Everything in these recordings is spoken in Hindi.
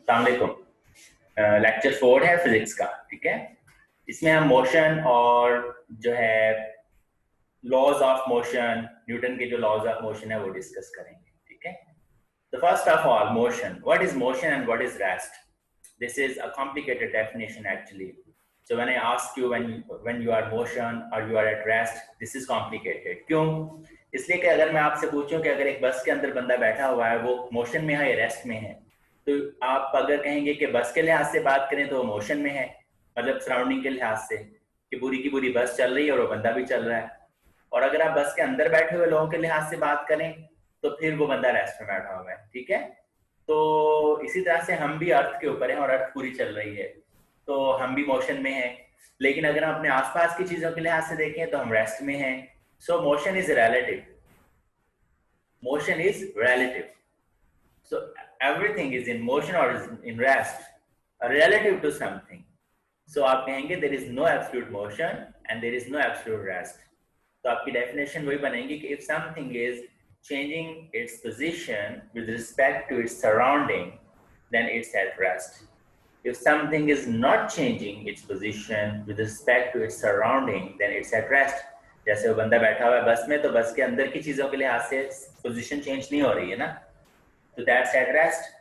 अस्सलाम वालेकुम। लेक्चर 4 है फिजिक्स का, ठीक है। इसमें हम मोशन और जो है लॉज ऑफ मोशन, न्यूटन के जो लॉज ऑफ मोशन है वो डिस्कस करेंगे, ठीक है। तो first of all, motion, what is motion and what is rest? This is a complicated definition actually. So when I ask you when you are motion or you are at rest, this is complicated. क्यों? इसलिए कि अगर मैं आपसे पूछूं कि अगर एक बस के अंदर बंदा बैठा हुआ है, वो मोशन में है या रेस्ट में है, तो आप अगर कहेंगे कि बस के लिहाज से बात करें तो वो मोशन में है, मतलब सराउंडिंग के लिहाज से कि पूरी की पूरी बस चल रही है और वो बंदा भी चल रहा है। और अगर आप बस के अंदर बैठे हुए लोगों के लिहाज से बात करें तो फिर वो बंदा रेस्ट में बैठा हुआ है, ठीक है। तो इसी तरह से हम भी अर्थ के ऊपर हैं और अर्थ पूरी चल रही है, तो हम भी मोशन में हैं। लेकिन अगर हम अपने आसपास की चीजों के लिहाज से देखें तो हम रेस्ट में हैं। So motion is relative, motion is relative. So everything is in motion और is in rest relative to something. So आप कहेंगे there is no absolute motion and there is no absolute rest. तो आपकी डेफिनेशन वही बनेगी कि if something is changing its position with respect to its surrounding, then it's at rest. If something is not changing its position with respect to its surrounding, then it's at rest. जैसे वो बंदा बैठा हुआ है बस में, तो बस के अंदर की चीजों के लिहाज से पोजीशन चेंज नहीं हो रही है ना, तो दैट्स एट रेस्ट।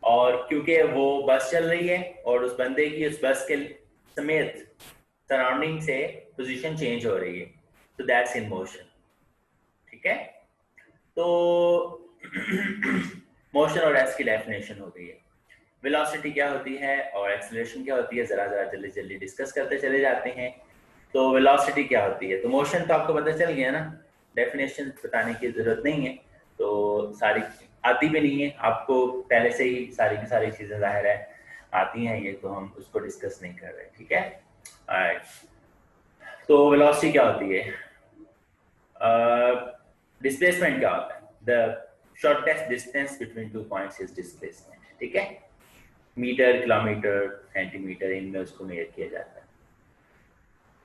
और क्योंकि वो बस चल रही है और उस बंदे की उस बस के समेत सराउंडिंग से पोजीशन चेंज हो रही है, तो दैट्स इन मोशन, ठीक है। तो मोशन और रेस्ट की डेफिनेशन हो गई है। वेलोसिटी क्या होती है और एक्सेलरेशन क्या होती है, जरा जरा जल्दी जल्दी डिस्कस करते चले जाते हैं। तो वेलोसिटी क्या होती है, तो मोशन तो आपको पता चल गया ना, डेफिनेशन बताने की जरूरत नहीं है, तो सारी आती भी नहीं है आपको, पहले से ही सारी की सारी चीजें जाहिर है आती हैं, ये तो हम उसको डिस्कस नहीं कर रहे, ठीक है। तो वेलोसिटी क्या होती है, डिस्प्लेसमेंट क्या होता है, the shortest distance between two points is displacement, ठीक है। मीटर, किलोमीटर, सेंटीमीटर, इनमें उसको मेजर किया जाता है।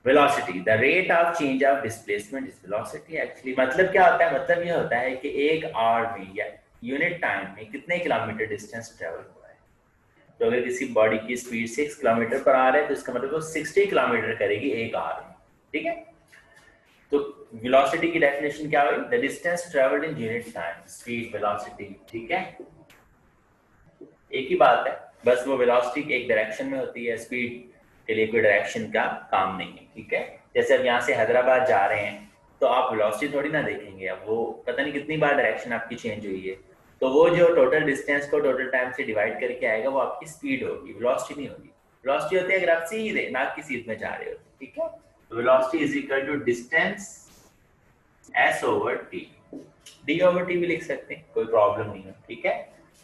Velocity, the rate of change of displacement is velocity. Actually मतलब क्या होता है, मतलब ये होता है कि एक आवर में या यूनिट टाइम में कितने किलोमीटर डिस्टेंस ट्रेवल हुआ है। तो अगर किसी बॉडी की स्पीड 6 किलोमीटर पर आवर है तो इसका मतलब वो 60 किलोमीटर करेगी एक आवर में, ठीक है। तो वेलोसिटी की डेफिनेशन क्या हुई, the distance travelled in unit time, speed, velocity, ठीक है। एक ही बात है, बस वो वेलोसिटी एक डायरेक्शन में होती है, स्पीड के लिए कोई डायरेक्शन का काम नहीं है, ठीक है। जैसे अब यहाँ से हैदराबाद जा रहे हैं तो आप वेलोसिटी थोड़ी ना देखेंगे, अब वो पता नहीं कितनी बार डायरेक्शन आपकी चेंज हुई है, तो वो जो टोटल डिस्टेंस को टोटल टाइम से डिवाइड करके आएगा वो आपकी स्पीड होगी, वेलोसिटी नहीं होगी। वेलोसिटी होती है अगर आप सीधे नाक की सीध में जा रहे हो, ठीक है। Velocity is equal to distance S over T, D over T भी लिख सकते हैं, कोई प्रॉब्लम नहीं है, ठीक है।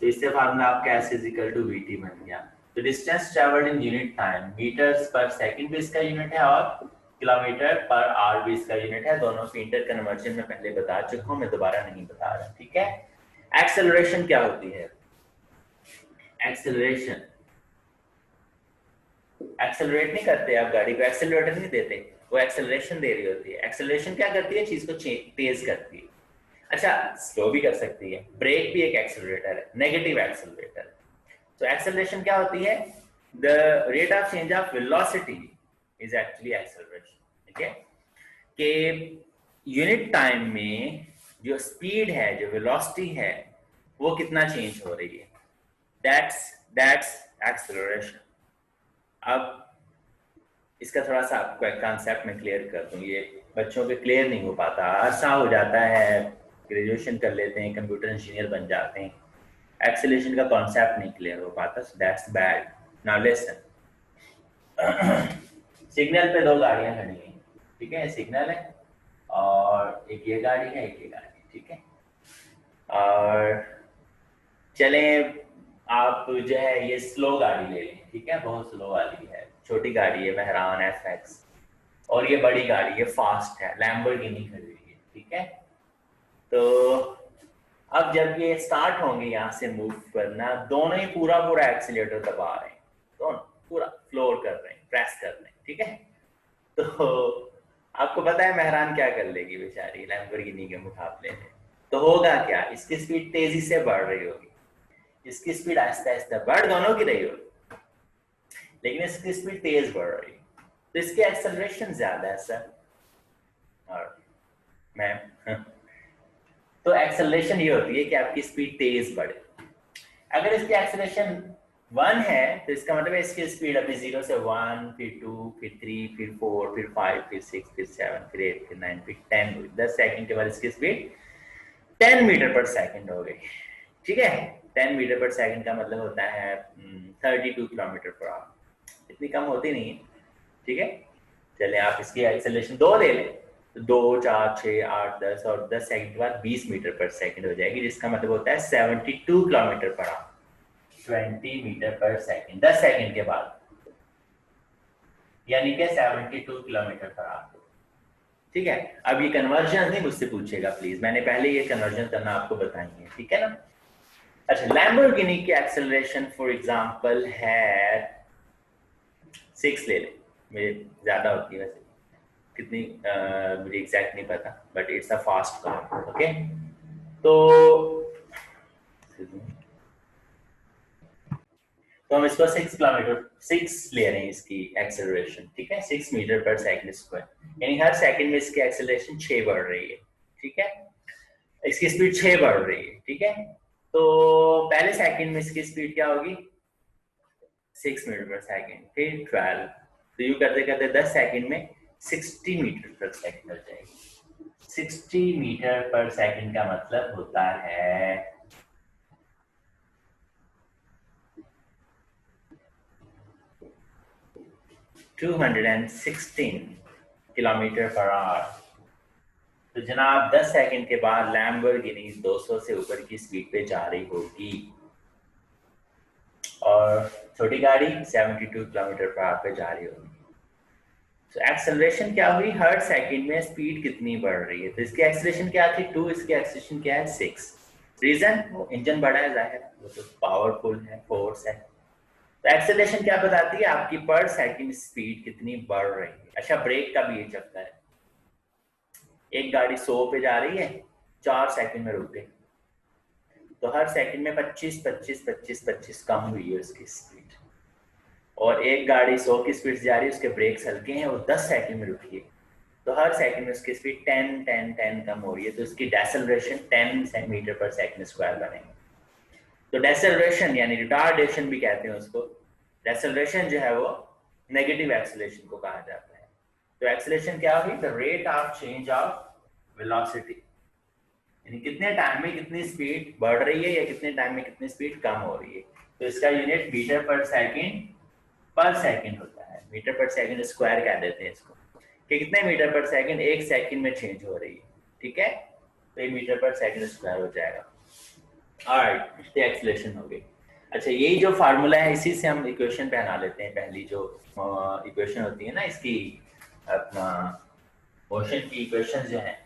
तो इससे फार्मूला आपका S is equal to VT बन गया। तो distance travelled in unit time, meters per second भी इसका यूनिट है और किलोमीटर पर आवर भी इसका यूनिट है। दोनों की इंटर कन्वर्जन में पहले बता चुका हूं, मैं दोबारा नहीं बता रहा, ठीक है। एक्सेलरेशन क्या होती है, एक्सेलरेशन, एक्सेलरेट नहीं करते आप गाड़ी को, एक्सेलरेटर नहीं देते, वो एक्सेलरेशन दे रही होती है। एक्सेलरेशन क्या करती है, चीज को तेज करती है, अच्छा स्लो भी कर सकती है। ब्रेक भी एक एक्सेलरेटर है, नेगेटिव एक्सेलरेटर। तो एक्सेलरेशन क्या होती है, the rate of change of velocity is actually acceleration, ठीक है। कि यूनिट टाइम में जो स्पीड है, जो वेलोसिटी है, वो कितना चेंज हो रही है, दैट्स एक्सेलरेशन। अब इसका थोड़ा सा आपको एक कॉन्सेप्ट में क्लियर कर दूं, ये बच्चों के क्लियर नहीं हो पाता, अरसा हो जाता है, ग्रेजुएशन कर लेते हैं, कंप्यूटर इंजीनियर बन जाते हैं, एक्सेलरेशन का कॉन्सेप्ट नहीं क्लियर हो पाता, so that's bad. Now listen, signal पे दो गाड़ियां खड़ी हैं, ठीक है, सिग्नल है और एक ये गाड़ी है, एक ये गाड़ी है, ठीक है। और चले आप जो है ये स्लो गाड़ी ले लें, ठीक है, बहुत स्लो वाली है, छोटी गाड़ी है मेहरान FX, और ये बड़ी गाड़ी है फास्ट है, लैम्बोर्गिनी खड़ी हुई है, ठीक है। तो अब जब ये स्टार्ट होंगे यहाँ से मूव करना, दोनों ही पूरा पूरा एक्सीलेटर दबा रहे हैं, दोनों पूरा फ्लोर कर रहे हैं, प्रेस कर रहे हैं, ठीक है। तो आपको पता है मेहरान क्या कर लेगी बेचारी लैम्बोर्गिनी के मुकाबले में, तो होगा क्या, इसकी स्पीड तेजी से बढ़ रही होगी, इसकी स्पीड आहिस्ता आहिस्ता बढ़ दोनों की रही हो, लेकिन इसकी स्पीड तेज बढ़ रही है, तो इसकी एक्सेलरेशन ज्यादा है सर और मैम। तो एक्सेलरेशन ये होती है कि आपकी स्पीड तेज बढ़े। अगर इसकी एक्सेलरेशन 1 है तो इसका मतलब है इसकी स्पीड अभी 0 से 1, फिर 2, फिर 3, फिर 4, फिर 5, फिर 6, फिर 7, फिर 8, फिर 9, फिर 10 हुई। 10 सेकंड के बाद इसकी स्पीड 10 मीटर पर सेकंड हो गई। ठीक है, 10 मीटर पर सेकंड का मतलब होता है 32 किलोमीटर पर आवर। इतनी कम होती नहीं है। ठीक है, चले आप इसकी एक्सेलरेशन 2 ले लें तो 2, 4, 6, 8, 10 और 10 सेकंड के बाद 20 मीटर पर सेकंड हो जाएगी, जिसका मतलब होता है 72 kilometre per hour, 20 metre per second 10 second के बाद, यानी कि 72 किलोमीटर पर आवर। ठीक है, अब ये कन्वर्जन नहीं मुझसे पूछेगा प्लीज, मैंने पहले ये कन्वर्जन करना आपको बताई है। ठीक है ना। अच्छा, लैम्बोर्गिनी की एक्सेलरेशन फॉर एग्जांपल है 6 ले ले, मेरे ज्यादा होती है वैसे, कितनी मुझे एग्जैक्ट नहीं पता, but it's a fast car. Okay, तो हम इसको 6 ले रहे हैं इसकी एक्सेलरेशन। ठीक है, 6 मीटर पर सेकंड स्क्वायर, यानी हर सेकंड में इसकी एक्सेलरेशन 6 बढ़ रही है। ठीक है, इसकी स्पीड 6 बढ़ रही है। ठीक है, तो पहले सेकंड में इसकी स्पीड क्या होगी 6 मीटर पर सेकंड, फिर 12, तो यू करते करते 10 सेकंड में 60 मीटर पर सेकंड हो जाएगी। 60 मीटर पर सेकंड का मतलब होता है 216 किलोमीटर पर आवर। तो जनाब 10 सेकंड के बाद लैम्बोर्गिनी 200 से ऊपर की स्पीड पे जा रही होगी और छोटी गाड़ी 72 किलोमीटर पर आवर पे जा रही होगी। तो एक्सेलरेशन क्या हुई, हर सेकंड में स्पीड कितनी बढ़ रही है। तो इसकी एक्सेलरेशन क्या थी 2, इसकी एक्सेलरेशन क्या है 6। रीजन, वो इंजन बड़ा है, जाहिर वो तो पावरफुल है, फोर्स है। तो एक्सेलरेशन क्या बताती है, आपकी पर सेकंड स्पीड कितनी बढ़ रही है। अच्छा, ब्रेक का भी ये चलता है, एक गाड़ी 100 पे जा रही है, 4 सेकंड में रुक गई, तो हर सेकंड में 25 25 25 25 कम हुई है उसकी स्पीड। और एक गाड़ी 100 की स्पीड से जा रही है, उसके ब्रेक्स हल्के हैं, वो 10 सेकंड में रुकी है, तो हर सेकंड में उसकी स्पीड 10 10 10 कम हो रही है, तो उसकी डेसेलरेशन 10 मीटर पर सेकंड स्क्वायर बनेगा। तो डेसेलरेशन यानी रिटार्डेशन भी कहते हैं उसको। डेसेलरेशन जो है वो नेगेटिव एक्सेलरेशन को कहा जाता है। तो एक्सेलरेशन क्या हुई, the rate of change of velocity, यानी कितने टाइम में कितनी स्पीड बढ़ रही है या कितने टाइम में कितनी स्पीड कम हो रही है। तो इसका यूनिट मीटर पर सेकंड होता है, मीटर पर सेकंड स्क्वायर कह देते हैं इसको, कि कितने मीटर पर सेकंड एक सेकंड में चेंज हो रही है। ठीक है, तो ये मीटर पर सेकंड स्क्वायर हो जाएगा। ऑलराइट, इसकी एक्सेलरेशन हो गई। अच्छा, यही जो फार्मूला है इसी से हम इक्वेशन पहना लेते हैं। पहली जो इक्वेशन होती है ना इसकी, अपना मोशन की इक्वेशन जो है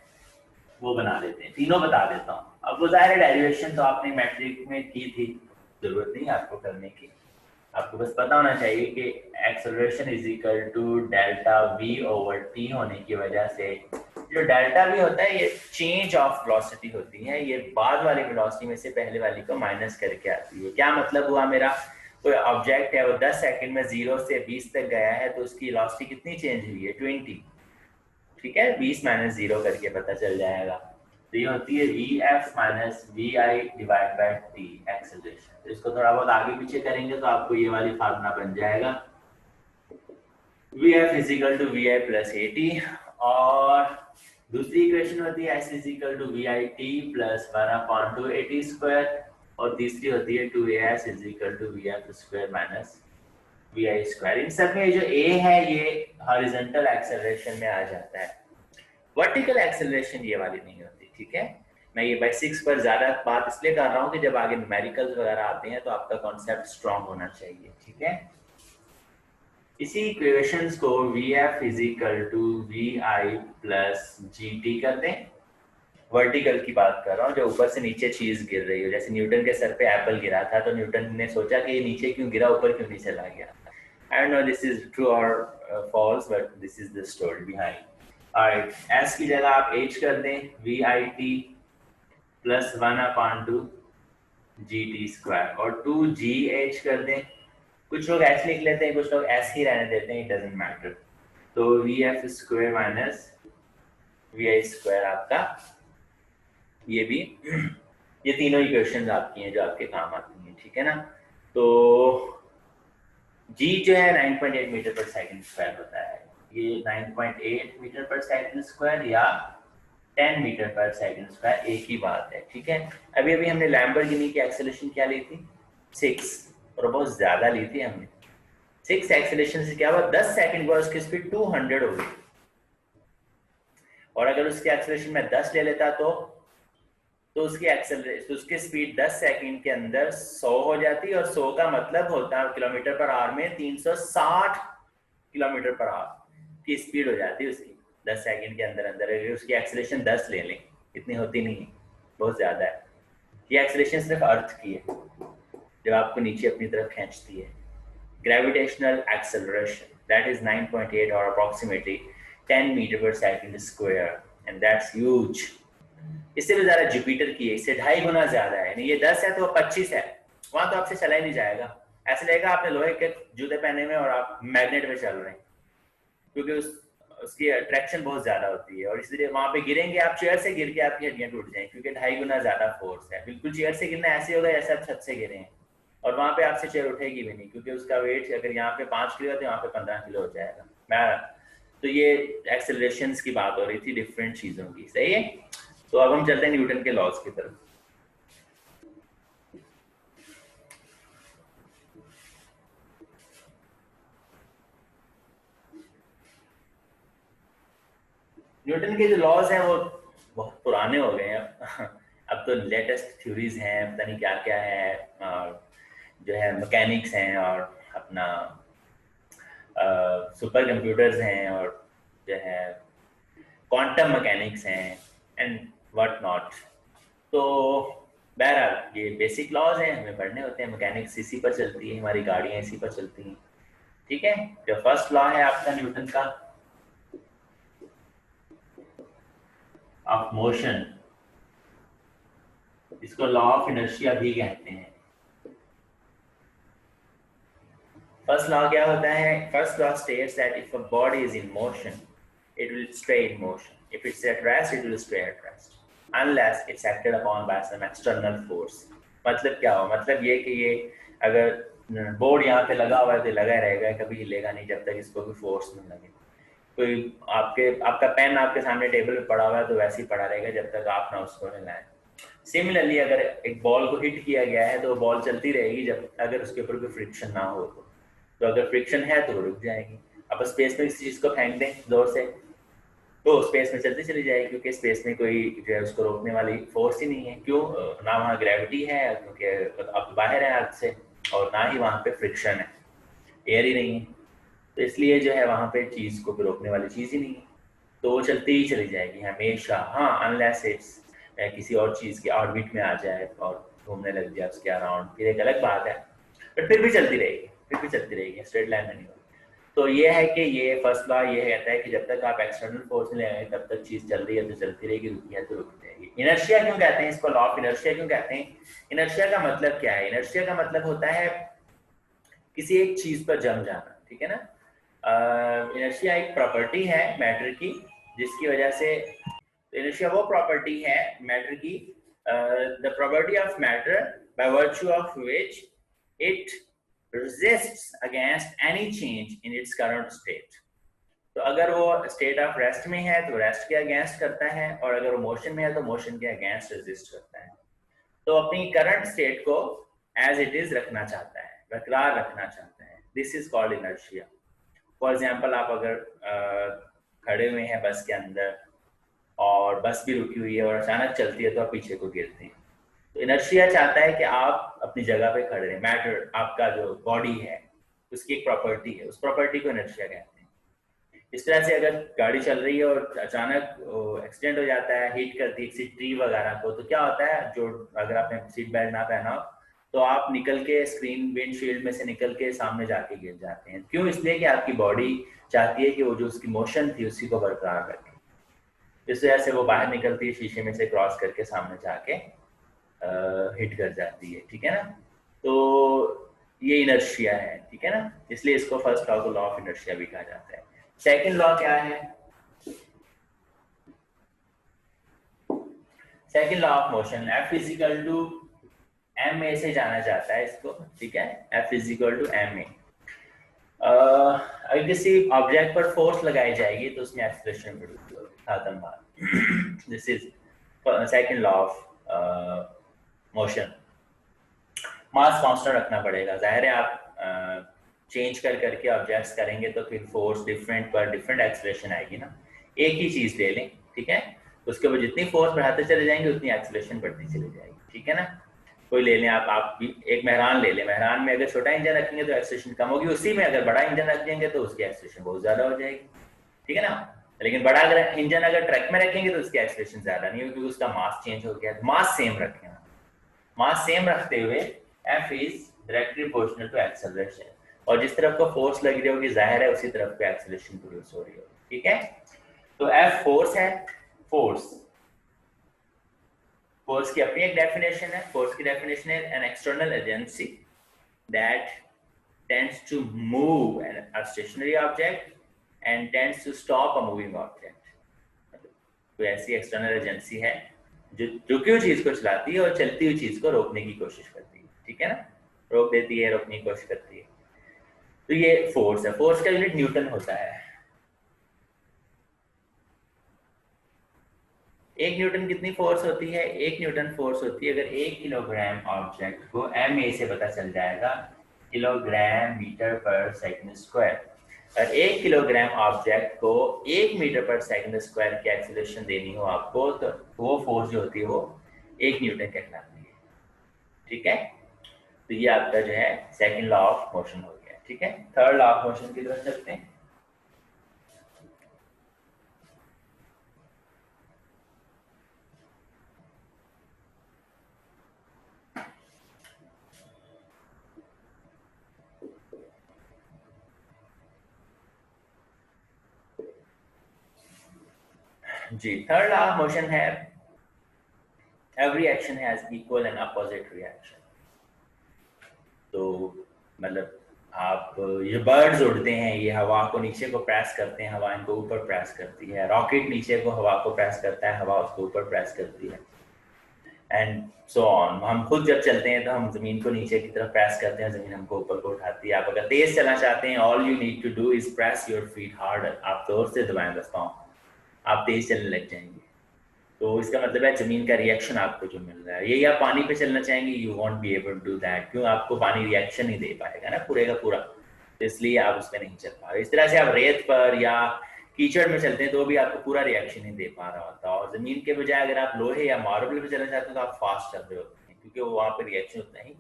वो बना लेते हैं, तीनों बता देता हूँ। अब वो ज़ाहिर डेरिवेशन तो आपने मैट्रिक में की थी, जरूरत नहीं आपको करने की, आपको बस पता होना चाहिए कि acceleration is equal to delta V over T होने की वजह से जो डेल्टा वी होता है ये चेंज ऑफ वेलोसिटी होती है, ये बाद वाली वेलोसिटी में से पहले वाली को माइनस करके आती है। क्या मतलब हुआ, मेरा कोई ऑब्जेक्ट है वो 10 सेकंड में 0 से 20 तक गया है, तो उसकी वेलोसिटी कितनी चेंज हुई है 20। ठीक है, 20 माइनस 0 करके पता चल जाएगा। तो ये होती है V F minus V I divide by T acceleration. तो इसको थोड़ा बहुत आगे पीछे करेंगे तो आपको ये वाली फार्मूला बन जाएगा, V F is equal to V I plus A T, और दूसरी इक्वेशन होती है S is equal to V I T plus 1/2 A T square, और तीसरी होती है 2as is equal to V F square minus V I square. इन सब में जो a है ये हॉरिजॉन्टल एक्सेलरेशन में आ जाता है, वर्टिकल एक्सेलरेशन ये वाली नहीं होती। ठीक है, मैं ये बेसिक्स पर ज्यादा बात इसलिए कर रहा हूँ कि जब आगे न्यूमेरिकल्स वगैरह आते हैं तो आपका कॉन्सेप्ट स्ट्रांग होना चाहिए। ठीक है, इसी इक्वेशंस को V F is equal to V I plus G T कर दें। वर्टिकल की बात कर रहा हूँ, जो ऊपर से नीचे चीज गिर रही हो, जैसे न्यूटन के सर पे एप्पल गिरा था तो न्यूटन ने सोचा कि ये नीचे क्यों गिरा, ऊपर क्यों नहीं चला गया। I don't know this is true और false, but this is the story behind. Alright, S की जगह आप एच कर दें, V I T plus 1/2 G T square और 2gh कर दें। कुछ लोग ऐसे लिख लेते हैं, कुछ लोग ऐसे ही रहने देते हैं, इट डजेंट मैटर। तो V F square minus V I square आपका, ये भी ये तीनों इक्वेशंस आपकी हैं जो आपके काम आती हैं, ठीक है ना। तो जी जो है 9.8 मीटर पर सेकंड स्क्वायर होता है, ये 9.8 मीटर पर सेकंड स्क्वायर या 10 मीटर पर सेकंड स्क्वायर एक ही बात है, ठीक है। अभी अभी हमने लैम्बोर्गिनी की एक्सेलरेशन क्या ली थी, 6, और बहुत ज्यादा ली थी हमने। 6 एक्सेलरेशन से क्या हुआ, 10 सेकंड बाद उसकी स्पीड 200 हो गई, और अगर उसकी एक्सेलरेशन में 10 ले लेता तो उसकी एक्सेलरेशन, तो उसकी स्पीड 10 सेकंड के अंदर 100 हो जाती, और 100 का मतलब होता है किलोमीटर पर आवर में 360 किलोमीटर पर आवर की स्पीड हो जाती है उसकी 10 सेकंड के अंदर अंदर। अगर उसकी एक्सेलरेशन 10 ले लें, इतनी होती नहीं है, बहुत ज्यादा है। ये एक्सेलरेशन सिर्फ अर्थ की है जब आपको नीचे अपनी तरफ खींचती है। ग्रेविटेशनल एक्सेलरेशन दैट इज 9.8 और approximately 10 metre per second square, and that's huge. इससे भी ज्यादा जुपिटर की है, इससे 2.5 गुना ज्यादा है। नहीं, ये 10 है तो 25 है, वहां तो आपसे चला ही नहीं जाएगा। ऐसे लगेगा आपने लोहे के जूते पहने हुए और आप मैग्नेट में चल रहे हैं, क्योंकि उसकी अट्रैक्शन बहुत ज्यादा होती है, और इसलिए वहां पे गिरेंगे आप, चेयर से गिर के आपकी हड्डियां टूट जाएंगी, क्योंकि 2.5 गुना ज्यादा फोर्स है। बिल्कुल चेयर से गिरना ऐसे होगा जैसे आप छत से गिरे हैं, और वहां पे आपसे चेयर उठेगी भी नहीं, क्योंकि उसका वेट अगर यहाँ पे 5 किलो है तो यहाँ पे 15 किलो हो जाएगा। मैं तो ये एक्सेलरेशन की बात हो रही थी डिफरेंट चीजों की, सही है। तो अब हम चलते हैं न्यूटन के लॉज की तरफ। न्यूटन के जो लॉज हैं वो बहुत पुराने हो गए हैं अब तो लेटेस्ट थ्योरीज हैं, पता नहीं क्या क्या है, और जो है मैकेनिक्स हैं, और अपना सुपर कंप्यूटर्स हैं, और जो है क्वांटम मैकेनिक्स हैं एंड व्हाट नॉट। तो बहरहाल ये बेसिक लॉज हैं, हमें पढ़ने होते हैं। मैकेनिक्स इसी पर चलती है, हमारी गाड़ियां इसी पर चलती हैं, ठीक है। जो फर्स्ट लॉ है आपका न्यूटन का ऑफ मोशन, इसको लॉ ऑफ इनर्शिया भी कहते हैं। फर्स्ट लॉ क्या होता है, first law states that if a body is in motion it will stay in motion, if it's at rest it will stay at rest unless it's acted upon by some external force। मतलब क्या हो, मतलब ये कि ये अगर बोर्ड यहाँ पे लगा हुआ है तो लगा रहेगा, कभी हिलेगा नहीं जब तक इसको कोई फोर्स नहीं लगे। कोई आपका पेन आपके सामने टेबल पे पड़ा हुआ है तो वैसे ही पड़ा रहेगा जब तक आप ना उसको हिलाएं। सिमिलरली अगर एक बॉल को हिट किया गया है तो बॉल चलती रहेगी जब अगर उसके ऊपर कोई फ्रिक्शन ना हो तो अगर फ्रिक्शन है तो वो रुक जाएगी। अब स्पेस में किसी चीज को फेंक दें जोर से तो स्पेस में चलती चली जाएगी, क्योंकि स्पेस में कोई जो है उसको रोकने वाली फोर्स ही नहीं है। क्यों ना वहाँ ग्रेविटी है, क्योंकि अब बाहर है अर्थ से, और ना ही वहाँ पे फ्रिक्शन है, एयर ही नहीं है, तो इसलिए जो है वहाँ पे चीज को रोकने वाली चीज ही नहीं है, तो वो चलती ही चली जाएगी हमेशा। हाँ, अनलेस इट्स किसी और चीज के ऑर्बिट में आ जाए और घूमने लग जाए उसके अराउंड, फिर एक अलग बात है, बट फिर भी चलती रहेगी, फिर भी चलती रहेगी, स्ट्रेट लाइन में नहीं होगी। तो ये है कि ये फर्स्ट लॉ ये कहता है कि जब तक आप एक्सटर्नल फोर्स नहीं लगाएंगे तब तक चीज चल रही है तो चलती रहेगी, रुकी है तो रुक जाएगी। इनर्शिया क्यों कहते हैं इसको, लॉ ऑफ इनर्शिया क्यों कहते हैं। इनर्शिया का मतलब क्या है, इनर्शिया का मतलब होता है किसी एक चीज पर जम जाना, ठीक है ना। इनर्शिया एक प्रॉपर्टी है मैटर की, जिसकी वजह से इनर्शिया वो प्रॉपर्टी है मैटर की, the property of matter by virtue of which it resists against any change in its current state। तो अगर वो स्टेट ऑफ रेस्ट में है तो रेस्ट के अगेंस्ट करता है, और अगर वो मोशन में है तो मोशन के अगेंस्ट रेजिस्ट करता है। तो अपनी करंट स्टेट को एज इट इज रखना चाहता है, बरकरार रखना चाहता है, this is called inertia. For example आप अगर खड़े हुए हैं बस के अंदर और बस भी रुकी हुई है और अचानक चलती है तो आप पीछे को गिरते हैं, तो इनर्शिया चाहता है कि आप अपनी जगह पे खड़े रहें। मैटर आपका जो बॉडी है उसकी एक प्रॉपर्टी है, उस प्रॉपर्टी को इनर्शिया कहते हैं। इस तरह से अगर गाड़ी चल रही है और अचानक एक्सीडेंट हो जाता है, हिट करती है किसी ट्री वगैरह को, तो क्या होता है, जो अगर आपने सीट बेल्ट ना पहना हो तो आप निकल के स्क्रीन विंडशील्ड में से निकल के सामने जाके गिर जाते हैं। क्यों, इसलिए कि आपकी बॉडी चाहती है कि वो जो उसकी मोशन थी उसी को बरकरार रखे। इस वजह से वो बाहर निकलती है शीशे में से क्रॉस करके सामने जाके हिट कर जाती है, ठीक है ना। तो ये इनर्शिया है, ठीक है ना, इसलिए इसको फर्स्ट लॉ को लॉ ऑफ इनर्शिया भी कहा जाता है। सेकंड लॉ क्या है? Second law of motion, F is equal to M A से जाना जाता है इसको, ठीक है, F is equal to M A. अगर किसी ऑब्जेक्ट पर फोर्स लगाई जाएगी तो उसमें एक्सीलरेशन प्रोड्यूस होगी, खत्म बात। This is second law of motion. Mass constant रखना पड़ेगा, जाहिर है आप चेंज कर करके ऑब्जेक्ट्स करेंगे तो फिर फोर्स डिफरेंट पर डिफरेंट एक्सीलरेशन आएगी ना। एक ही चीज ले लें, ठीक है, उसके ऊपर जितनी फोर्स बढ़ाते चले जाएंगे उतनी एक्सीलरेशन बढ़ती चली जाएगी, ठीक है ना। कोई ले लें आप भी एक मेहरान ले लें, मेहरान में अगर छोटा इंजन रखेंगे तो एक्सीलरेशन कम होगी, उसी में अगर बड़ा इंजन रख देंगे तो उसकी एक्सीलरेशन बहुत ज्यादा हो जाएगी, ठीक है ना। लेकिन बड़ा अगर इंजन अगर ट्रक में रखेंगे तो उसकी एक्सीलरेशन ज्यादा नहीं होगी क्योंकि उसका मास चेंज हो गया। मास सेम रखें, मास सेम रखते हुए F is directly proportional to acceleration, और जिस तरफ को फोर्स लग रही होगी जाहिर है उसी तरफ पे एक्सेलरेशन प्रोड्यूस हो रही होगी, ठीक है। तो F फोर्स है, फोर्स फोर्स की अपनी एक डेफिनेशन है। फोर्स की डेफिनेशन है an external agency that tends to move a stationary object and tends to stop a moving object। तो ऐसी एक्सटर्नल एजेंसी है जो रुकी हुई चीज को चलाती है और चलती हुई चीज को रोकने की कोशिश करती है, ठीक है ना, रोक देती है, रोकने की कोशिश करती है। तो ये फोर्स है। फोर्स का यूनिट न्यूटन होता है। एक न्यूटन कितनी फोर्स होती है? एक न्यूटन फोर्स होती है अगर 1 किलोग्राम ऑब्जेक्ट को ma से पता चल जाएगा, kilogram metre per second square. और 1 किलोग्राम ऑब्जेक्ट को 1 मीटर पर सेकंड स्क्वायर की एक्सीलरेशन देनी हो आपको, तो वो फोर्स जो होती है वो 1 न्यूटन कहलाती है, ठीक है। तो ये आपका जो है सेकंड लॉ ऑफ मोशन हो गया, ठीक है। थर्ड लॉ ऑफ मोशन की तरफ चलते हैं। जी, थर्ड लॉ ऑफ मोशन है every action has equal and opposite reaction. तो मतलब आप ये बर्ड्स उड़ते हैं, ये हवा को नीचे को प्रेस करते हैं, हवा इनको ऊपर प्रेस करती है। रॉकेट नीचे को हवा को प्रेस करता है, हवा उसको ऊपर प्रेस करती है, एंड सो ऑन। हम खुद जब चलते हैं तो हम जमीन को नीचे की तरफ प्रेस करते हैं, जमीन हमको ऊपर को उठाती है। आप अगर तेज चलना चाहते हैं, all you need to do is press your feet harder. आप जोर से दबाएं बस पाँव, आप तेज चलने लग जाएंगे। तो इसका मतलब है जमीन का रिएक्शन आपको जो मिल रहा है। यही आप पानी पे चलना चाहेंगे, you won't be able to do that, क्यों? आपको पानी रिएक्शन नहीं दे पाएगा ना पूरे का पूरा, तो इसलिए आप उसमें नहीं चल पा रहे। इस तरह से आप रेत पर या कीचड़ में चलते हैं तो भी आपको पूरा रिएक्शन नहीं दे पा रहा होता। और जमीन के बजाय अगर आप लोहे या मार्बल पे चलना चाहते हैं तो आप फास्ट चल रहे होते हैं, क्योंकि वो वहाँ पे रिएक्शन उतना ही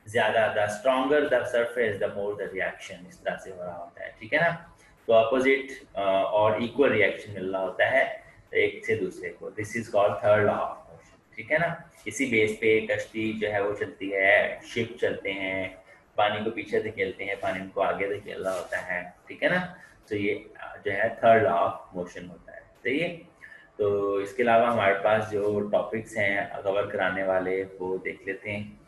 ज्यादा, the stronger the surface the more the reaction, इस तरह से हो रहा होता है, ठीक है ना। तो अपोजिट और इक्वल रिएक्शन मिल रहा होता है एक से दूसरे को। This is called third law of motion, ठीक है ना। इसी बेस पे कश्ती जो है वो चलती है, शिप चलते हैं, पानी को पीछे धकेलते हैं, पानी को आगे धकेल रहा होता है, ठीक है ना। तो ये जो है थर्ड लॉ ऑफ मोशन होता है, सही है। तो इसके अलावा हमारे पास जो टॉपिक्स हैं कवर कराने वाले वो देख लेते हैं।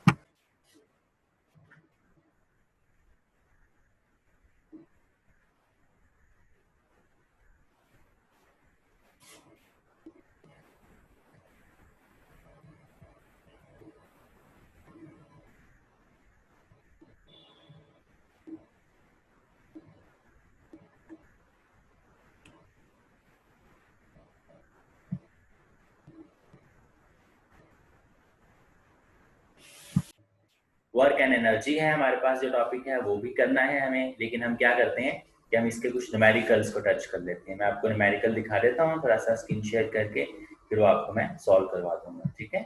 वर्क एंड एनर्जी है हमारे पास जो टॉपिक है, वो भी करना है हमें, लेकिन हम क्या करते हैं कि हम इसके कुछ न्यूमेरिकल्स को टच कर लेते हैं। मैं आपको न्यूमेरिकल दिखा देता हूँ थोड़ा सा स्क्रीन शेयर करके, फिर वो आपको मैं सॉल्व करवा दूंगा, ठीक है।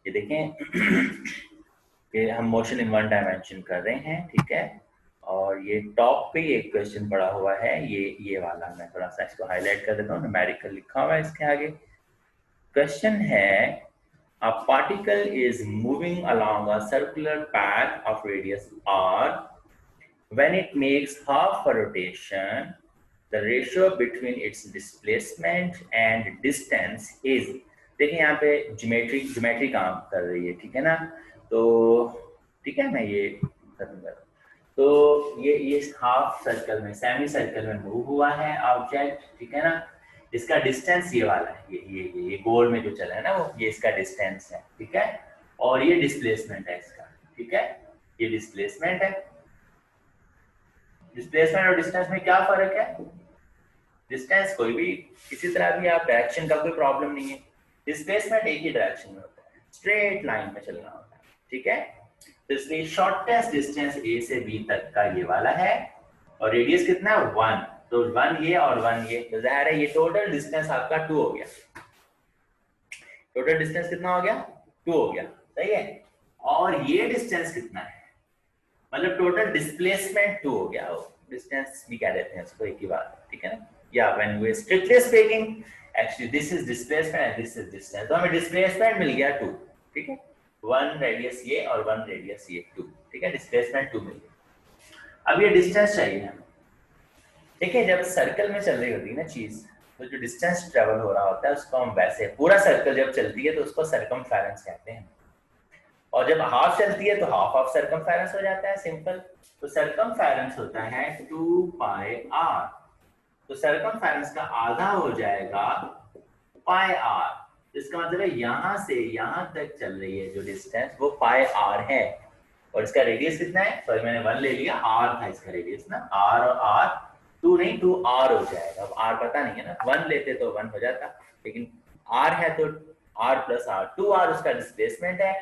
ये देखें कि हम मोशन इन वन डायमेंशन कर रहे हैं, ठीक है। और ये टॉप पे एक क्वेश्चन पड़ा हुआ है, ये वाला मैं थोड़ा सा इसको हाईलाइट कर देता हूँ, न्यूमेरिकल लिखा हुआ है इसके आगे। क्वेश्चन है, a particle is moving along a circular path of radius r. When it makes half a rotation, the ratio between its displacement and distance is, देखिए यहाँ पे ज्योमेट्री काम कर रही है, ठीक है ना। तो ठीक है, मैं ये करूँगा। तो ये हाफ सर्कल में, सेमी सर्कल में मूव हुआ है ऑब्जेक्ट, ठीक है ना। इसका डिस्टेंस ये वाला है, ये गोल में जो चला है ना वो, ये इसका डिस्टेंस है, ठीक है। और ये डिस्प्लेसमेंट है इसका, ठीक है। ये डिस्प्लेसमेंट है। डिस्प्लेसमेंट और डिस्टेंस में क्या फर्क है? डिस्टेंस कोई भी किसी तरह भी आप डायरेक्शन का कोई प्रॉब्लम नहीं है। डिस्प्लेसमेंट एक ही डायरेक्शन में होता है, स्ट्रेट लाइन में चलना होता है, ठीक है। तो इसलिए शॉर्टेस्ट डिस्टेंस ए से बी तक का ये वाला है, और रेडियस कितना है 1। तो 1 ये और 1 ये, तो जाहिर है ये टोटल डिस्टेंस आपका 2 हो गया। टोटल डिस्टेंस कितना हो गया? 2 हो गया, सही है। और ये डिस्टेंस कितना है, मतलब टोटल डिस्प्लेसमेंट 2 हो गया। डिस्टेंस भी कह देते हैं उसको, एक ही बात, ठीक है ना। या when we strictly speaking, actually this is displacement and this is distance. तो हमें डिस्प्लेसमेंट मिल गया 2, ठीक है। 1 रेडियस ये और 1 रेडियस ये, 2, ठीक है। डिस्प्लेसमेंट 2 मिल गया। अब ये डिस्टेंस चाहिए हमें। देखिए जब सर्कल में चल रही होती है ना चीज, तो जो डिस्टेंस ट्रेवल हो रहा होता है उसको हम वैसे, पूरा सर्कल जब चलती है तो उसको सर्कमफेरेंस कहते हैं, और जब हाफ चलती है तो हाफ ऑफ सर्कमफेरेंस हो जाता है, सिंपल। तो सर्कमफेरेंस होता है 2 पाई r। तो सर्कमफेरेंस का आधा हो जाएगा पाई r। इसका मतलब है यहां से यहां तक चल रही है जो डिस्टेंस, वो पाई r है। और इसका रेडियस कितना है? सॉरी मैंने 1 ले लिया, r था इसका रेडियस ना, r और r 2 नहीं 2r हो जाएगा। अब r पता नहीं है ना, 1 लेते तो 1 हो जाता, लेकिन r है तो r प्लस r, 2r उसका डिस्प्लेसमेंट है,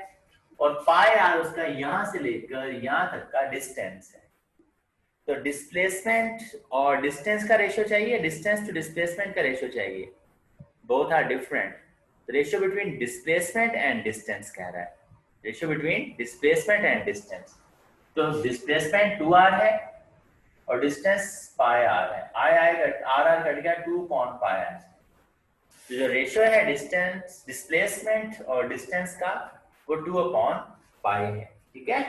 और पाई r उसका यहां से लेकर यहां तक का डिस्टेंस है। तो डिस्प्लेसमेंट और डिस्टेंस का रेशियो चाहिए, डिस्टेंस टू डिस्प्लेसमेंट का रेशियो चाहिए, both are different. Ratio between displacement and distance कह रहा है, ratio between displacement and distance. तो डिस्प्लेसमेंट 2r है और डिस्टेंस पाई r है। r कट गया 2 अपॉन पाई r। तो जो रेशियो है डिस्टेंस, डिस्प्लेसमेंट और डिस्टेंस का, वो 2 अपॉन पाई है, ठीक है।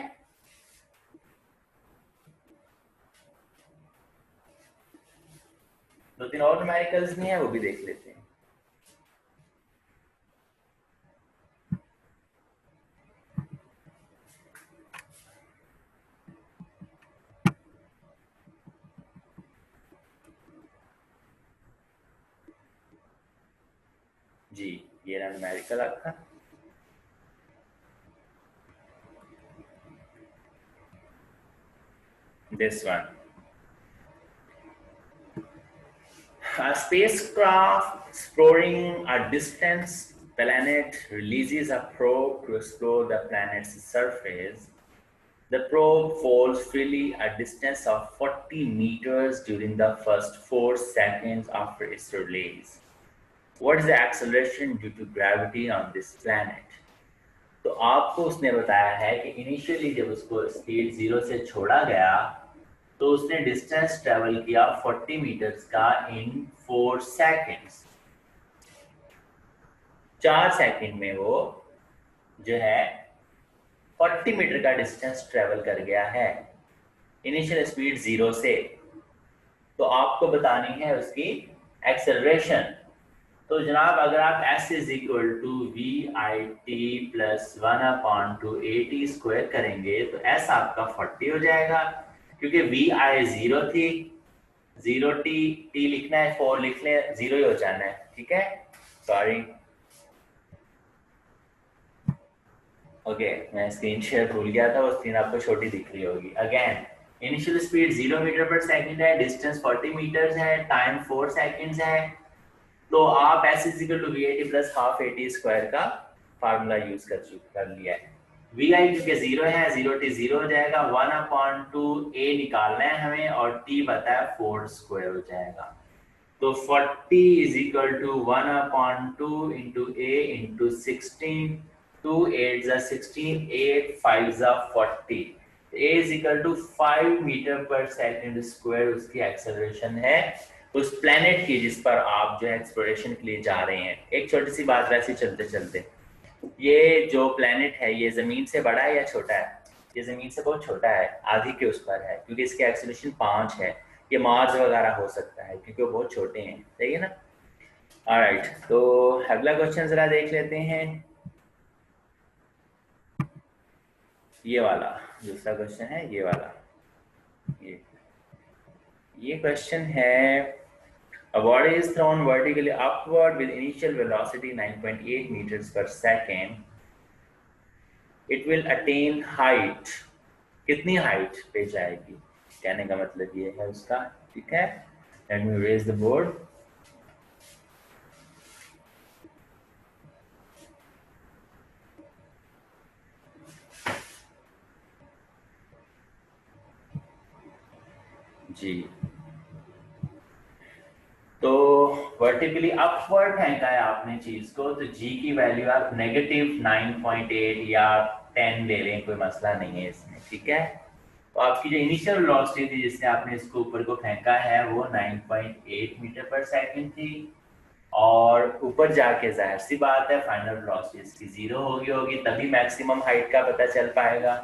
दो तीन और न्यूमेरिकल्स भी हैं, वो भी देख लेते हैं। जी ये रहा न्यूमेरिकल आपका। This one. A spacecraft exploring a distant planet releases a probe to explore the planet's surface. The probe falls freely a distance of 40 meters during the first 4 seconds after its release. What is the acceleration due to gravity on this planet? तो आपको उसने बताया है कि इनिशियली जब उसको स्पीड 0 से छोड़ा गया तो उसने डिस्टेंस ट्रेवल किया 40 मीटर्स का इन 4 सेकंड्स। 4 सेकंड में वो जो है 40 मीटर का डिस्टेंस ट्रेवल कर गया है, इनिशियल स्पीड 0 से। तो आपको बतानी है उसकी एक्सेलरेशन। तो जनाब अगर आप s is equal to V I T plus 1/2 AT² करेंगे तो s आपका 40 हो जाएगा, क्योंकि वी आई 0 थी, 0t, t लिखना है 4 लिख ले, 0 ही हो जाना है, ठीक है। सॉरी, ओके मैं स्क्रीन शेयर भूल गया था, वो स्क्रीन आपको छोटी दिख रही होगी। Again initial speed 0 meter per second है, डिस्टेंस 40 मीटर्स है, टाइम 4 सेकंड्स है। तो आप s is equal to V I T plus half AT² का फार्मूला यूज कर लिया है। वी आई क्योंकि 0 है, 0t 0 हो जाएगा, 1/2 a निकालना है हमें, और t बता है 4² हो जाएगा। तो 40 is equal to 1/2 into a into 16, 2 8 16, 8 5 40। a is equal to 5 meter per second square उसकी एक्सेलरेशन है उस प्लेनेट की जिस पर आप जो है एक्सप्लोरेशन के लिए जा रहे हैं। एक छोटी सी बात वैसे चलते चलते, ये जो प्लेनेट है ये जमीन से बड़ा है या छोटा है? ये जमीन से बहुत छोटा है, आधी के उस पर है, क्योंकि इसकी एक्सेलरेशन 5 है। ये मार्स वगैरह हो सकता है क्योंकि वो बहुत छोटे हैं, सही है ना। ऑलराइट, तो अगला क्वेश्चन जरा देख लेते हैं। ये वाला दूसरा क्वेश्चन है, ये वाला। ये क्वेश्चन है, a body is thrown vertically upward with initial velocity 9.8 meters per second. It will attain height. कितनी हाइट पे जाएगी? कहने का मतलब ये है उसका। ठीक है, let me raise the board. जी, तो वर्टिकली अपवर्ड फेंका है आपने चीज को, तो जी की वैल्यू आप -9.8 या 10 ले लें, कोई मसला नहीं है इसमें। ठीक है, तो आपकी जो इनिशियल वेलोसिटी थी जिससे आपने इसको ऊपर को फेंका है वो 9.8 मीटर पर सेकंड थी, और ऊपर जाके जाहिर सी बात है फाइनल वेलोसिटी इसकी 0 होगी, तभी मैक्सिमम हाइट का पता चल पाएगा।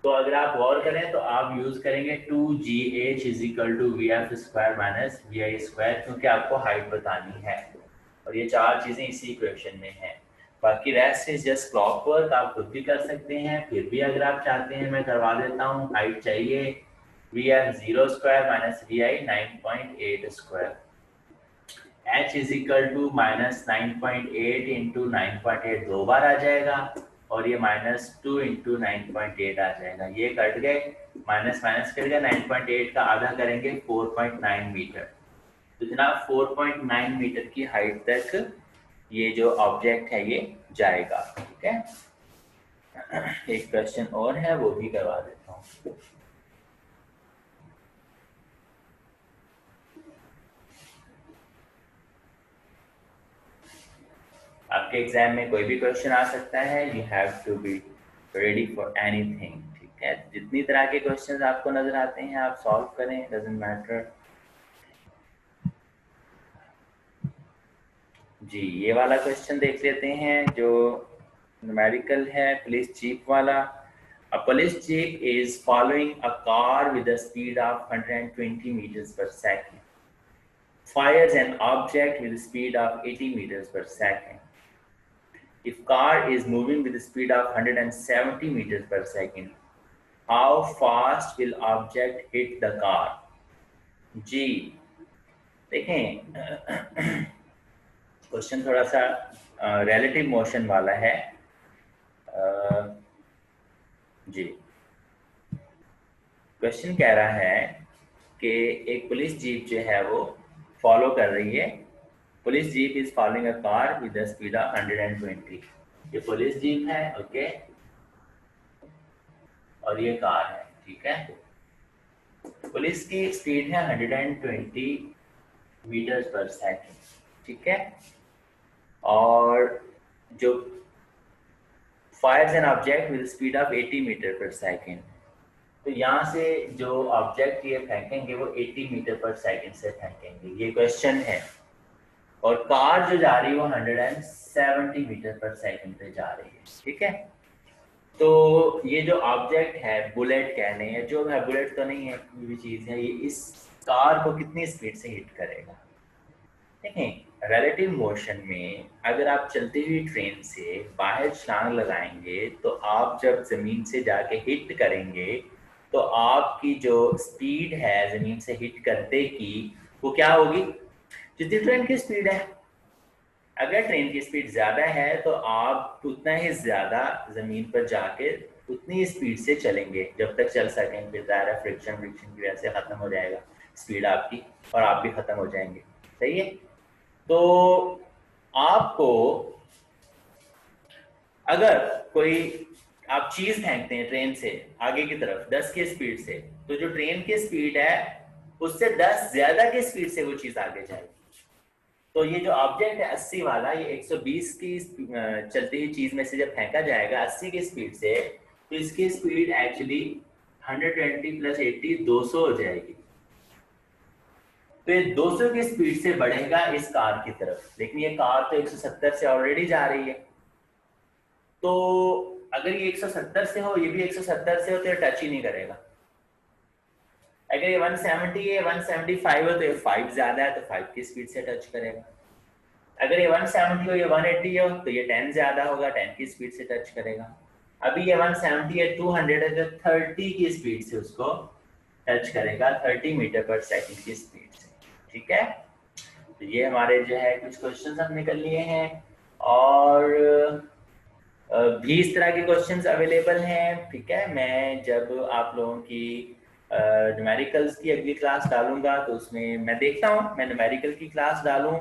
तो अगर आप गौर करें तो आप यूज करेंगे 2gh is equal to vf square minus vi square, क्योंकि आपको हाइट बतानी है, और ये चार चीजें इसी इक्वेशन में हैं। बाकी rest is just clock work, आप खुद भी कर सकते हैं, फिर भी अगर आप चाहते हैं मैं करवा देता हूँ। हाइट चाहिए vf 0 square minus vi 9.8 square, h is equal to -9.8 into 9.8 दो बार आ जाएगा, और ये -2 इंटू 9.8 आ जाएगा। ये कट गए, माइनस माइनस कट गया, 9.8 का आधा करेंगे 4.9 मीटर। तो जनाब 4.9 मीटर की हाइट तक ये जो ऑब्जेक्ट है ये जाएगा। ठीक है, एक क्वेश्चन और है वो भी करवा देता हूँ। आपके एग्जाम में कोई भी क्वेश्चन आ सकता है, you have to be ready for anything. ठीक है, जितनी तरह के क्वेश्चंस आपको नजर आते हैं आप सॉल्व करें, डजंट मैटर। जी, ये वाला क्वेश्चन देख लेते हैं जो न्यूमेरिकल है, पुलिस जीप वाला। A police jeep is following a car with a speed of 120 meters per second. Fires an object with a speed of 80 meters per second. If car is moving with a speed of 170 meters per second, how fast will object hit the car? जी, देखें क्वेश्चन थोड़ा सा रिलेटिव मोशन वाला है। जी, क्वेश्चन कह रहा है कि एक पुलिस जीप जो है वो फॉलो कर रही है। Police jeep is following a car with the speed of 120। ये पुलिस जीप है, ओके, और ये कार है। ठीक है, पुलिस की स्पीड है 120 मीटर्स पर सेकंड। ठीक है, और जो fires an object with speed of 80 meter per second, तो यहाँ से जो ऑब्जेक्ट ये फेंकेंगे वो 80 मीटर पर सेकंड से फेंकेंगे, ये क्वेश्चन है। और कार जो जा रही है वो 170 मीटर पर सेकंड पे जा रही है। ठीक है, तो ये जो ऑब्जेक्ट है, बुलेट कहने हैं, जो है बुलेट तो नहीं है, कोई भी चीज है, ये इस कार को कितनी स्पीड से हिट करेगा। देखें, रिलेटिव मोशन में अगर आप चलती हुई ट्रेन से बाहर छलांग लगाएंगे तो आप जब जमीन से जाके हिट करेंगे तो आपकी जो स्पीड है जमीन से हिट करते की वो क्या होगी, जितनी ट्रेन की स्पीड है। अगर ट्रेन की स्पीड ज्यादा है तो आप उतना ही ज्यादा जमीन पर जाके उतनी स्पीड से चलेंगे जब तक चल सकें, फिर ज़ाहिर है फ्रिक्शन की वजह से खत्म हो जाएगा स्पीड आपकी, और आप भी खत्म हो जाएंगे। सही है, तो आपको अगर कोई आप चीज फेंकते हैं ट्रेन से आगे की तरफ 10 की स्पीड से, तो जो ट्रेन की स्पीड है उससे 10 ज्यादा की स्पीड से वो चीज आगे जाएगी। तो ये जो ऑब्जेक्ट है 80 वाला, ये 120 की चलती हुई चीज में से जब फेंका जाएगा 80 की स्पीड से, तो इसकी स्पीड एक्चुअली 120 प्लस 80 200 हो जाएगी। तो ये 200 की स्पीड से बढ़ेगा इस कार की तरफ, लेकिन ये कार तो 170 से ऑलरेडी जा रही है। तो अगर ये 170 से हो, ये भी 170 से हो, तो ये टच ही नहीं करेगा। अगर ये 170 है, 175 है, तो ये 5 ज्यादा है तो 5 की स्पीड से टच करेगा। अगर ये 170 हो या 180 हो तो ये 10 ज्यादा होगा, 10 की स्पीड से टच करेगा। अभी ये 170 है, 200 है तो 30 की स्पीड से उसको टच करेगा, 30 मीटर पर सेकंड की स्पीड से। ठीक है, तो ये हमारे जो है कुछ क्वेश्चंस हमने कर लिए हैं, और भी इस तरह के क्वेश्चंस अवेलेबल हैं। ठीक है, मैं जब आप लोगों की न्यूमेरिकल्स की अगली क्लास डालूंगा तो उसमें मैं देखता हूँ मैं न्यूमेरिकल की क्लास डालूं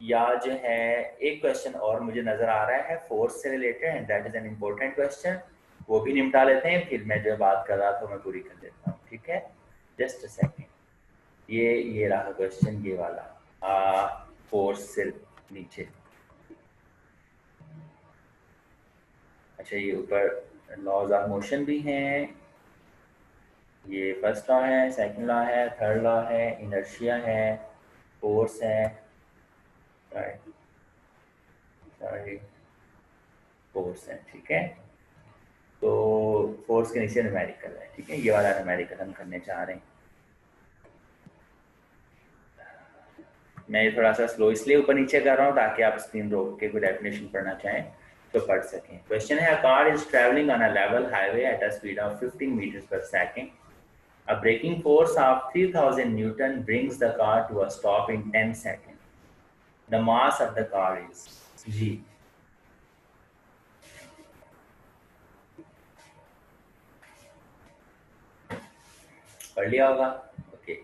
या जो है एक क्वेश्चन और मुझे नजर आ रहा है फोर्स से related, and that is an important question, वो भी निपटा लेते हैं, फिर मैं जो बात कर रहा था मैं पूरी कर देता हूँ। ठीक है, जस्ट अ सेकेंड, ये रहा क्वेश्चन, ये वाला फोर्स से नीचे। अच्छा, ये ऊपर लॉज ऑफ मोशन भी हैं, ये फर्स्ट लॉ है, सेकंड लॉ है, थर्ड लॉ है, इनर्शिया है, फोर्स है, सॉरी फोर्स है। ठीक है, तो फोर्स के नीचे न्यूमेरिकल है। ठीक है, ये वाला न्यूमेरिकल हम करने चाह रहे हैं। मैं ये थोड़ा सा स्लो इसलिए ऊपर नीचे कर रहा हूँ ताकि आप स्क्रीन रोक के कोई डेफिनेशन पढ़ना चाहें तो पढ़ सकें। क्वेश्चन है, a car is travelling on a level highway at a speed of 15 meters per second. A braking force of 3000 Newton brings the car to a stop in 10 seconds. The mass of the car is G. पढ़ लिया होगा? ओके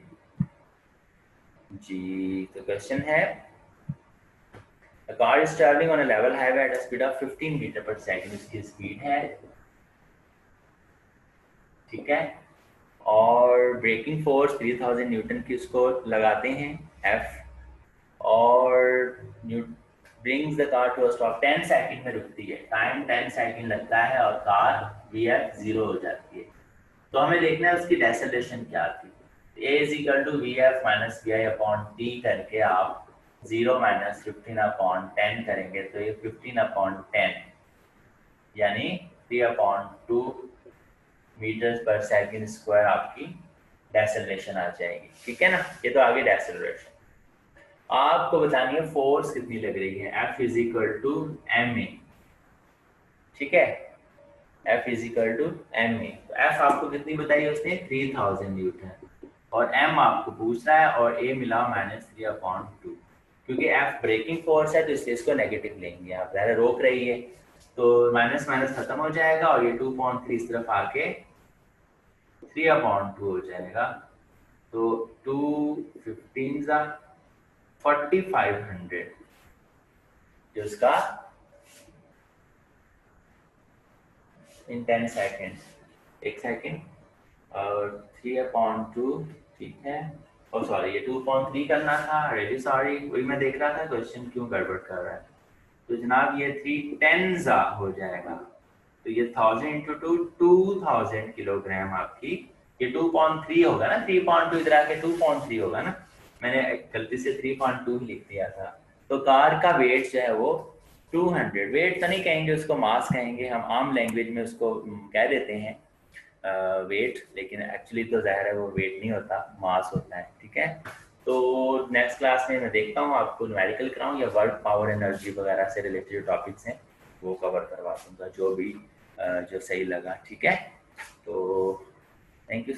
जी, तो क्वेश्चन है, A car is traveling on a level highway at a speed of 15 meters per second. इसकी स्पीड है, ठीक है, और ब्रेकिंग फोर्स 3000 न्यूटन की उसको लगाते हैं F, और brings the car to a stop, 10 second में रुकती है, टाइम 10 सेकंड लगता है और कार VF 0 हो जाती है। तो हमें देखना है उसकी डेसेलेशन क्या थी। A is equal to VF minus VI upon T करके आप 0 माइनस 15 अपॉन 10 करेंगे तो ये 15 अपॉन 10 यानी 3 upon 2 metres per second square आपकी डेसेलेशन आ जाएगी। ठीक है ना, ये तो आगे डेसेलरेशन। आपको बतानी है फोर्स कितनी लग रही है, F is equal to M A. ठीक है, F is equal to M A, तो F आपको कितनी बताई उसने, 3000 न्यूटन, और M आपको पूछ रहा है, और A मिला -3/2। क्योंकि F ब्रेकिंग फोर्स है तो इसलिए इसको नेगेटिव लेंगे, आप ज़रा रोक रही है तो माइनस माइनस खत्म हो जाएगा, और ये 2.3 इस तरफ आके 3/2 हो जाएगा, तो 2 15 4500 जो उसका इन 10 सेकेंड, एक सेकेंड, और 3/2, ठीक है, और सॉरी ये 2.3 करना था, रेडी सॉरी, वही मैं देख रहा था क्वेश्चन क्यों गड़बड़ कर रहा है। तो जनाब ये 3 10 हो जाएगा, तो ये 1000 इंटू 2000 किलोग्राम आपकी, ये 2.3 होगा ना, 3.2 इधर आके 2.3 होगा ना, मैंने गलती से 3.2 लिख दिया था। तो कार का वेट जो है वो 200, वेट तो नहीं कहेंगे उसको, मास कहेंगे हम, आम लैंग्वेज में उसको कह देते हैं वेट, लेकिन एक्चुअली तो ज़ाहिर है वो वेट नहीं होता, मास होता है। ठीक है, तो नेक्स्ट क्लास में मैं देखता हूँ आपको न्यूमेरिकल कराऊँ या वर्क पावर एनर्जी वगैरह से रिलेटेड जो टॉपिक्स हैं वो कवर करवा दूँगा, जो भी जो सही लगा। ठीक है, तो थैंक यू।